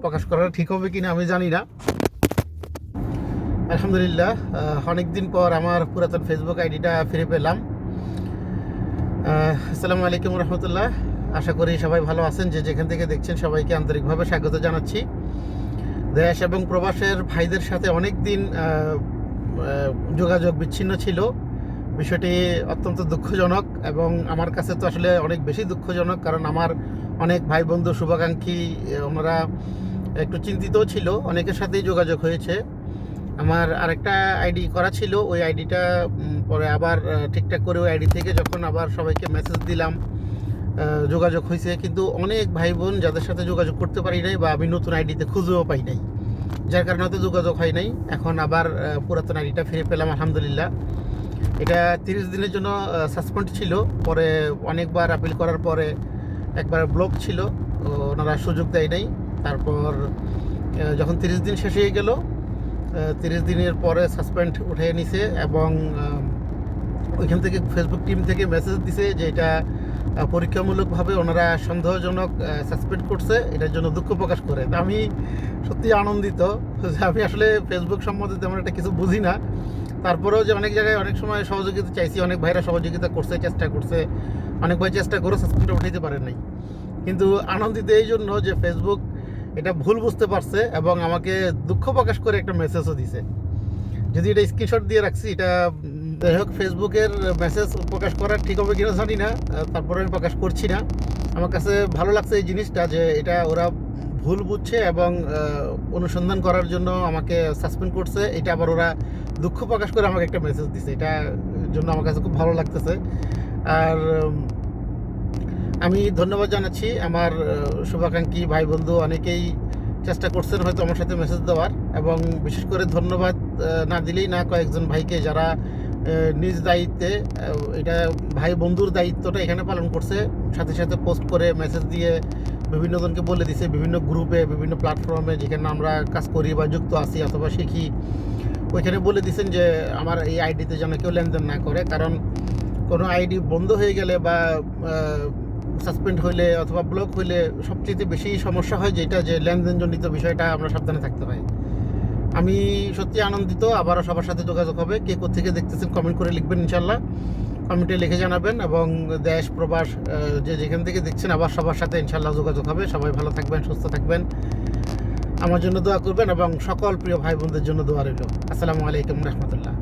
প্রকাশ করা ঠিক হবে কিনা আমি জানি না। আলহামদুলিল্লাহ, অনেকদিন পর আমার পুরাতন ফেসবুক আইডিটা ফিরে পেলাম। আসসালামু আলাইকুম রহমতুল্লাহ। আশা করি সবাই ভালো আছেন। যে যেখান থেকে দেখছেন সবাইকে আন্তরিকভাবে স্বাগত জানাচ্ছি। দেশ এবং প্রবাসের ভাইদের সাথে অনেক দিন যোগাযোগ বিচ্ছিন্ন ছিল। বিষয়টি অত্যন্ত দুঃখজনক এবং আমার কাছে তো আসলে অনেক বেশি দুঃখজনক, কারণ আমার অনেক ভাই বন্ধু শুভাকাঙ্ক্ষী ওনারা একটু চিন্তিতও ছিল। অনেকের সাথেই যোগাযোগ হয়েছে। আমার আরেকটা আইডি করা ছিল, ওই আইডিটা পরে আবার ঠিকঠাক করে ওই আইডি থেকে যখন আবার সবাইকে মেসেজ দিলাম যোগাযোগ হয়েছে, কিন্তু অনেক ভাই বোন যাদের সাথে যোগাযোগ করতে পারি নাই বা আমি নতুন আইডিতে খুঁজেও পাই নাই, যার কারণে হয়তো যোগাযোগ হয় নাই। এখন আবার পুরাতন আইডিটা ফিরে পেলাম আলহামদুলিল্লাহ। এটা 30 দিনের জন্য সাসপেন্ড ছিল, পরে অনেকবার আপিল করার পরে একবার ব্লক ছিল, ওনারা সুযোগ দেয় নাই। তারপর যখন 30 দিন শেষ হয়ে গেল, 30 দিনের পরে সাসপেন্ড উঠিয়ে নিছে এবং ওইখান থেকে ফেসবুক টিম থেকে মেসেজ দিছে যে এটা পরীক্ষামূলকভাবে ওনারা সন্দেহজনক সাসপেন্ড করছে, এটার জন্য দুঃখ প্রকাশ করে। তা আমি সত্যি আনন্দিত যে আমি আসলে ফেসবুক সম্বন্ধে তেমন একটা কিছু বুঝি না। তারপরেও যে অনেক জায়গায় অনেক সময় সহযোগিতা চাইছি, অনেক ভাইরা সহযোগিতা করছে, চেষ্টা করছে, অনেক ভাই চেষ্টা করে সাসপেন্ড উঠাইতে পারে নাই। কিন্তু আনন্দিত এই জন্য যে ফেসবুক এটা ভুল বুঝতে পারছে এবং আমাকে দুঃখ প্রকাশ করে একটা মেসেজও দিছে। যদি এটা স্ক্রিনশট দিয়ে রাখছি, এটা যাই হোক, ফেসবুকের মেসেজ প্রকাশ করার ঠিক হবে কিনা জানি না, তারপরে আমি প্রকাশ করছি না। আমার কাছে ভালো লাগছে এই জিনিসটা যে এটা ওরা ভুল বুঝছে এবং অনুসন্ধান করার জন্য আমাকে সাসপেন্ড করছে। এটা আবার ওরা দুঃখ প্রকাশ করে আমাকে একটা মেসেজ দিছে, এটার জন্য আমার কাছে খুব ভালো লাগতেছে। আর আমি ধন্যবাদ জানাচ্ছি আমার শুভাকাঙ্ক্ষী ভাই বন্ধু, অনেকেই চেষ্টা করছেন হয়তো আমার সাথে মেসেজ দেওয়ার, এবং বিশেষ করে ধন্যবাদ না দিলেই না কয়েকজন ভাইকে যারা নিজ দায়িত্বে এটা ভাই বন্ধুর দায়িত্বটা এখানে পালন করছে, সাথে সাথে পোস্ট করে মেসেজ দিয়ে বিভিন্ন জনকে বলে দিছে, বিভিন্ন গ্রুপে বিভিন্ন প্ল্যাটফর্মে যেখানে আমরা কাজ করি বা যুক্ত আছি অথবা শিখি, ওইখানে বলে দিছেন যে আমার এই আইডিতে যেন কেউ লেনদেন না করে। কারণ কোনো আইডি বন্ধ হয়ে গেলে বা সাসপেন্ড হইলে অথবা ব্লক হইলে সবচেয়ে বেশি সমস্যা হয় যেটা যে লেনদেনজনিত বিষয়টা আমরা সাবধানে থাকতে হয়। আমি সত্যি আনন্দিত, আবারও সবার সাথে যোগাযোগ হবে। কে কোথেকে দেখতেছেন কমেন্ট করে লিখবেন, ইনশাল্লাহ কমেন্টে লিখে জানাবেন, এবং দেশ প্রবাস যে যেখান থেকে দেখছেন আবার সবার সাথে ইনশাল্লাহ যোগাযোগ হবে। সবাই ভালো থাকবেন, সুস্থ থাকবেন, আমার জন্য দোয়া করবেন এবং সকল প্রিয় ভাই বোনদের জন্য দোয়া রইল। আসসালামু আলাইকুম রহমতুল্লাহ।